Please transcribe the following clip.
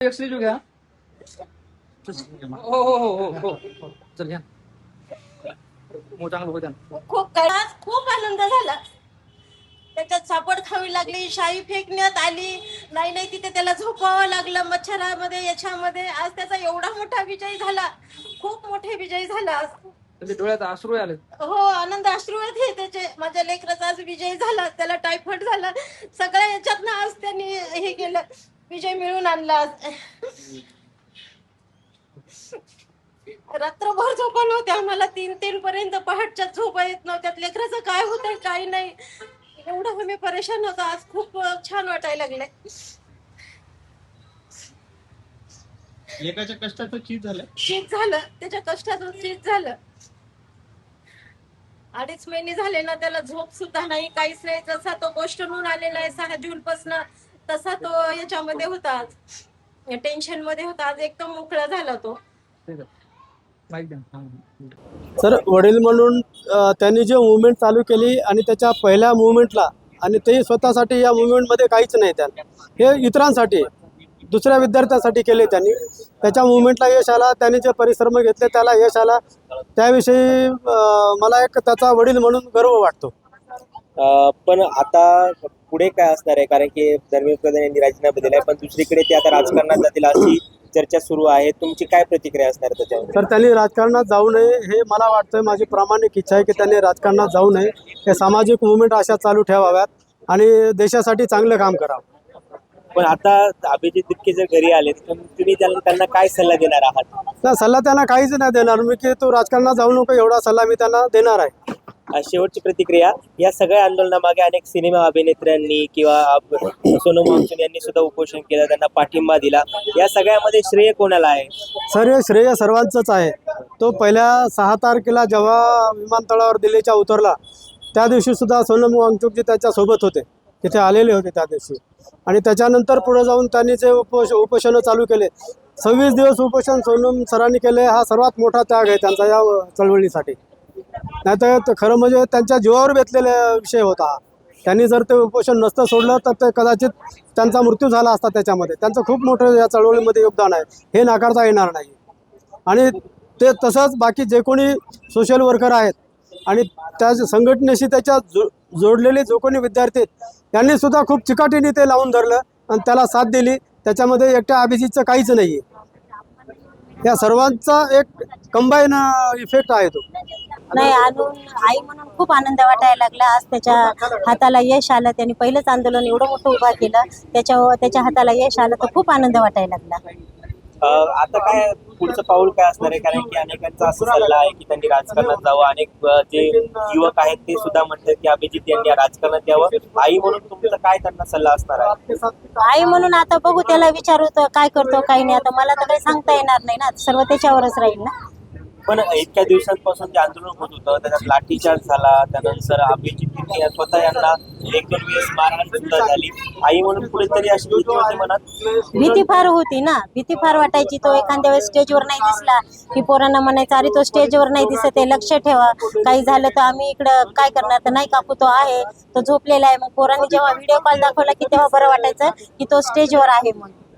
X-rays घ्या. हो हो हो हो हो हो. चल घ्या. हो चांगलं होत्या. खूप काळात खूप आनंद झाला. त्याच्यात सापड खावी लागली, शाई फेकण्यात आली, नाही नाही तिथे त्याला झोपावं लागलं मच्छरामध्ये याच्यामध्ये. आज त्याचा एवढा मोठा विजय झाला, खूप मोठे विजय झाला आज. त्याच्या डोळ्यात अश्रू आले. हो, आनंद अश्रू आहेत त्याचे. माझ्या लेकराचा आज विजय झाला. त्याला टायफॉइड झाला, सगळ्या याच्यातनं आज त्यांनी हे केलं, विजय मिळवून आणला आज. रात्रभर झोपा नव्हते आम्हाला, 3-3 पर्यंत पहाटच्या झोपा येत नव्हत्या. लेकराचं काय होतंय काही नाही, एवढं आम्ही परेशान होतो. आज खूप छान वाटायला लागलंय. लेकाच्या कष्टाचं चीज झालं, चीज झालं, त्याच्या कष्टाचं चीज झालं. 2.5 महिने झाले ना, त्याला झोप सुद्धा नाही, काहीच नाही. जसा तो गोष्टून आलेला आहे 6 जून पासून, तसा तो याच्यामध्ये होता, आज टेन्शन मध्ये होता. आज एकदम मोकळा झाला तो. सर, वडील म्हणून त्यांनी जे मुवमेंट चालू केली आणि त्याच्या पहिल्या मुवमेंटला, आणि ते स्वतःसाठी या मुवमेंटमध्ये काहीच नाही, त्याला हे इतरांसाठी, दुसऱ्या विद्यार्थ्यांसाठी केले त्यांनी. त्याच्या मुवमेंटला यश आला, त्यांनी जे परिश्रम घेतले त्याला यश आला. त्याविषयी मला एक त्याचा वडील म्हणून गर्व वाटतो. पण आता पुढे काय असणार आहे, कारण की धर्मेंद्र प्रधान यांनी राजीनामा दिलाय, पण दुसरीकडे ते आता राजकारणात जातील अशी चर्चा सुरू आहे. तुमची काय प्रतिक्रिया असणार त्याच्यावर? तर त्यांनी राजकारणात जाऊ नये हे मला वाटतं. माझी प्रामाणिक इच्छा आहे की त्यांनी राजकारणात जाऊ नये. हे सामाजिक मुवमेंट अशा चालू ठेवाव्यात आणि देशासाठी चांगलं काम करावं. पण आता अभिजित तितके जर घरी आले तर तुम्ही त्यांना काय सल्ला देणार आहात? त्या सल्ला त्यांना काहीच नाही देणार मी, की तू राजकारणात जाऊ नको एवढा सल्ला मी त्यांना देणार आहे. शेवटची प्रतिक्रिया, या सगळ्या आंदोलनामागे अनेक सिनेमा अभिनेत्र्यांनी किंवा सोनम वांगचुक यांनी सुद्धा उपोषण केलं, त्यांना पाठिंबा दिला. या सगळ्यामध्ये श्रेय कोणाला आहे? सर, हे श्रेय सर्वांचंच आहे. तो पहिल्या 6 तारखेला जेव्हा विमानतळावर दिल्लीच्या उतरला, त्या दिवशी सुद्धा सोनम वांगचुकजी त्याच्यासोबत होते, तिथे आलेले होते त्या दिवशी. आणि त्याच्यानंतर पुढे जाऊन त्यांनी जे उपोषणं चालू केले, 26 दिवस उपोषण सोनम सरांनी केले. हा सर्वात मोठा त्याग आहे त्यांचा या चळवळीसाठी. नाहीतर खरं म्हणजे त्यांच्या जीवावर बेतलेला विषय होता. त्यांनी जर ते उपोषण नसतं सोडलं तर ते कदाचित त्यांचा मृत्यू झाला असता. त्याच्यामध्ये त्यांचं खूप मोठं या चळवळीमध्ये योगदान आहे, हे नाकारता येणार नाही. आणि ते तसंच बाकी जे कोणी सोशल वर्कर आहेत आणि त्या संघटनेशी त्याच्या जोडलेले जो कोणी विद्यार्थी आहेत, त्यांनी सुद्धा खूप चिकाटीने ते लावून धरलं आणि त्याला साथ दिली. त्याच्यामध्ये एकट्या अभिजितचं काहीच नाही आहे. या सर्वांचा एक कंबाईन इफेक्ट आहे तो. नाही, अजून आई म्हणून खूप आनंद वाटायला लागला. आज त्याच्या हाताला यश आलं, त्यांनी पहिलंच आंदोलन एवढं मोठं उभा केलं, त्याच्या हाताला यश आलं तर खूप आनंद वाटायला लागला. आता काय पुढचं पाऊल काय असणार आहे, कारण की अनेकांचा असं सल्ला आहे की त्यांनी राजकारणात जावं. अनेक जे युवक आहेत ते सुद्धा म्हणतात की अभिजित यांनी राजकारणात यावं. आई म्हणून तुमचा काय त्यांना सल्ला असणार आहे? आई म्हणून आता बघू, त्याला विचारू तर काय करतो काही नाही. आता मला तर काही सांगता येणार नाही ना, सर्व त्याच्यावरच राहील ना. पण इतक्या दिवसांपासून जे आंदोलन होत होतं, त्याच्यात लाठीचार्ज झाला, त्यानंतर अभिजित स्वतः यांना 1-2 वेळेस मारहाण सुद्धा झाली. आई म्हणून कुठेतरी अशी भीती होती मनात? भीती फार होती ना, भीती फार वाटायची. तो एखाद्या वेळेस स्टेजवर नाही दिसला की पोरांना म्हणायचं, अरे तो स्टेजवर नाही दिसत आहे, लक्ष ठेवा, काही झालं तर आम्ही इकडं काय करणार. तर नाही काकू, तो आहे, तो झोपलेला आहे. मग पोरांनी जेव्हा व्हिडिओ कॉल दाखवला की तेव्हा बरं वाटायचं की तो स्टेजवर आहे म्हणून.